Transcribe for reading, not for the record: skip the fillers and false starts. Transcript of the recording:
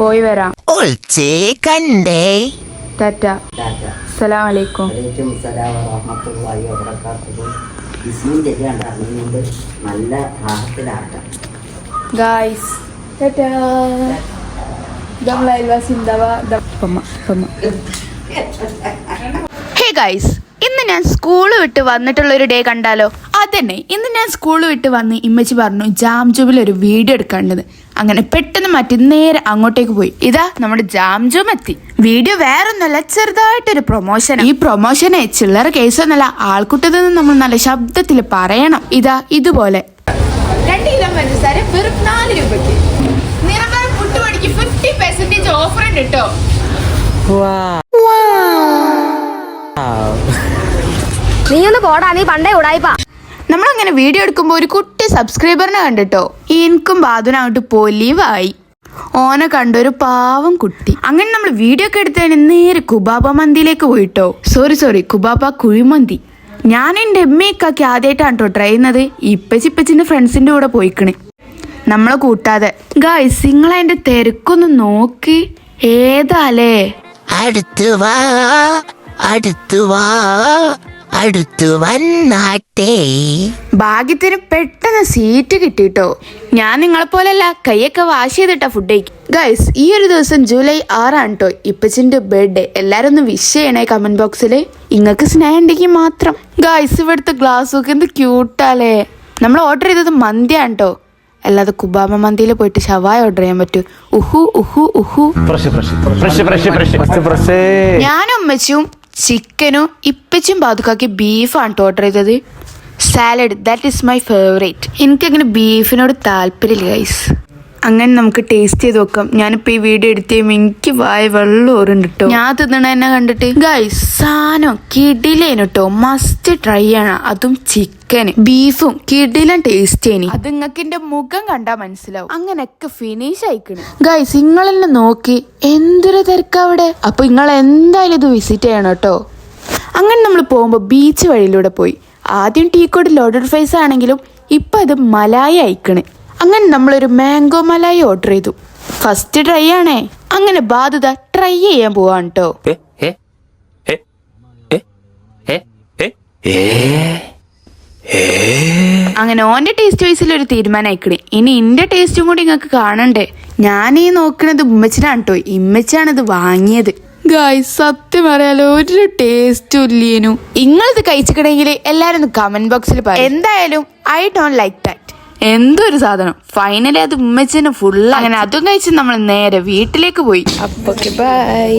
പോയി വരാം. കണ്ടേ. ടാറ്റ. അസ്സലാമു അലൈക്കും. ഗായ്സ് ടാറ്റ. ഹേ ഗായ്സ്, ഇന്ന് ഞാൻ സ്കൂൾ വിട്ട് വന്നിട്ടുള്ളൊരു ഡേ കണ്ടാലോ? അതന്നെ, ഇന്ന് ഞാൻ സ്കൂൾ വിട്ട് വന്ന് ഇമ്മച്ചി പറഞ്ഞു ജാംജൂമിൽ ഒരു വീഡിയോ എടുക്കാണ്ടത്. അങ്ങനെ പെട്ടെന്ന് മാറ്റി നേരെ അങ്ങോട്ടേക്ക് പോയി. ഇതാ നമ്മുടെ ജാംജൂം എത്തി. വീഡിയോ വേറൊന്നല്ല, ചെറുതായിട്ടൊരു പ്രൊമോഷൻ. ഈ പ്രൊമോഷനെ ചില്ലറ കേസൊന്നല്ല, ആൾക്കൂട്ടത്തിൽ നിന്ന് നമ്മൾ നല്ല ശബ്ദത്തിൽ പറയണം. ഇതാ ഇതുപോലെ 2 കിലോ പഞ്ചസാര വെറും 4 രൂപയ്ക്ക്. നിറവേറെ പുട്ടുപടിക്ക് 50% ഓഫർ ഉണ്ട് കേട്ടോ. നീ ഒന്ന് പോടാ, നീ പണ്ടേ ഉടായിപ്പാ. നമ്മളങ്ങനെ വീഡിയോ എടുക്കുമ്പോൾ ഒരു കുട്ടി സബ്സ്ക്രൈബറിനെ കണ്ടിട്ടോ. എനിക്കും ബാധുനായിട്ട് പൊലിവായി. ഓനെ കണ്ടൊരു പാവം കുട്ടി. അങ്ങനെ നമ്മൾ വീഡിയോ ഒക്കെ എടുത്തതിന് നേരെ കുബാബ മന്തിയിലേക്ക് പോയിട്ടോ. സോറി കുബാബ കുഴിമന്തി. ഞാൻ എൻ്റെ എമ്മയൊക്കെ ആദ്യമായിട്ടാണ് കേട്ടോ ട്രൈ ചെയ്യുന്നത്. ഇപ്പച്ചിന്റെ ഫ്രണ്ട്സിന്റെ കൂടെ പോയിക്കണേ, നമ്മളെ കൂട്ടാതെ. ഗായ്സ്, നിങ്ങളതിന്റെ തിരക്കൊന്ന് നോക്ക്. ഏതാലേ അടുത്തു വന്നാട്ടെ. ഭാഗ്യത്തിന് പെട്ടെന്ന് സീറ്റ് കിട്ടിട്ടോ. ഞാൻ നിങ്ങളെ പോലെയല്ല, കൈയൊക്കെ വാഷ് ചെയ്തിട്ടാ ഫുഡ് കഴിക്കും. ഗൈസ്, ഈ ഒരു ദിവസം ജൂലൈ 6 കേട്ടോ, ഇപ്പച്ചിന്റെ ബർത്ത്ഡേ. എല്ലാരും ഒന്ന് വിഷ് ചെയ്യണേ കമന്റ് ബോക്സില്. ഇങ്ങക്ക് സ്നേഹം ഉണ്ടെങ്കിൽ മാത്രം. ഗൈസ്, ഇവിടുത്തെ ഗ്ലാസ് ഒക്കെ എന്ത് ക്യൂട്ടാലേ. നമ്മൾ ഓർഡർ ചെയ്തത് മന്തിയാണ് കേട്ടോ, അല്ലാതെ കുബാബ മന്തിയിൽ പോയിട്ട് ഷവായ ഓർഡർ ചെയ്യാൻ പറ്റൂ. ഞാനും ഉമ്മച്ചും ചിക്കനും ഇപ്പച്ചും ബാതുക്കാക്കി ബീഫാണ് ഓർഡർ ചെയ്തത്. Salad, that is my favourite. എനിക്കങ്ങനെ ബീഫിനോട് താല്പര്യമില്ല ഗൈസ്. അങ്ങനെ നമുക്ക് ടേസ്റ്റ് ചെയ്ത് നോക്കാം. ഞാനിപ്പോൾ ഈ വീഡിയോ എടുത്ത് കഴിയുമ്പോൾ എനിക്ക് വായ വെള്ളം ഓറുണ്ട് കേട്ടോ, ഞാൻ തിന്നണ എന്നെ കണ്ടിട്ട്. ഗൈസ്, സാധനം കിടിലേന് കേട്ടോ, മസ്റ്റ് ട്രൈ ആണ്. അതും ചിക്കന് ബീഫും കിടിലൻ ടേസ്റ്റ് ആയിനി. അത് നിങ്ങൾക്ക് എന്റെ മുഖം കണ്ടാ മനസ്സിലാവും. അങ്ങനെയൊക്കെ ഫിനിഷ് ആയിക്കണ്. ഗൈസ്, നിങ്ങളെന്നെ നോക്കി എന്തൊരു തിരക്കാ അവിടെ. അപ്പൊ നിങ്ങൾ എന്തായാലും ഇത് വിസിറ്റ് ചെയ്യണം കേട്ടോ. അങ്ങനെ നമ്മൾ പോകുമ്പോൾ ബീച്ച് വഴിയിലൂടെ പോയി. ആദ്യം ടീക്കോട് ലോഡഡ് ഫ്രൈസ് ആണെങ്കിലും ഇപ്പൊ അത് മലായി അയക്കണ്. അങ്ങനെ നമ്മളൊരു മാംഗോ മലായി ഓർഡർ ചെയ്തു. ഫസ്റ്റ് ട്രൈ ആണേ. അങ്ങനെ ബാധുത ട്രൈ ചെയ്യാൻ പോവാണ് കേട്ടോ. അങ്ങനെ ഓന്റെ ടേസ്റ്റ് വൈസിൽ ഒരു തീരുമാനം ആയിക്കണേ. ഇനി ഇന്റെ ടേസ്റ്റും കൂടി നിങ്ങൾക്ക് കാണണ്ടേ. ഞാനീ നോക്കണത് ഉമ്മച്ചിനാണ് കേട്ടോ. ഇമ്മച്ചാണിത് വാങ്ങിയത്. ഗായ്സ്, സത്യം പറയാലോ ഒരു ടേസ്റ്റും ഇല്ലേനു. നിങ്ങളിത് കഴിച്ചിക്കണമെങ്കിൽ എല്ലാരും ഒന്ന് കമന്റ് ബോക്സിൽ പറയും. എന്തായാലും ഐ ഡോണ്ട് ലൈക്ക് ദാറ്റ്. എന്തൊരു സാധനം. ഫൈനലി അത് ഉമ്മച്ചിന് ഫുൾ. അങ്ങനെ അതും കഴിച്ച് നമ്മൾ നേരെ വീട്ടിലേക്ക് പോയി. അപ്പൊ ബൈ.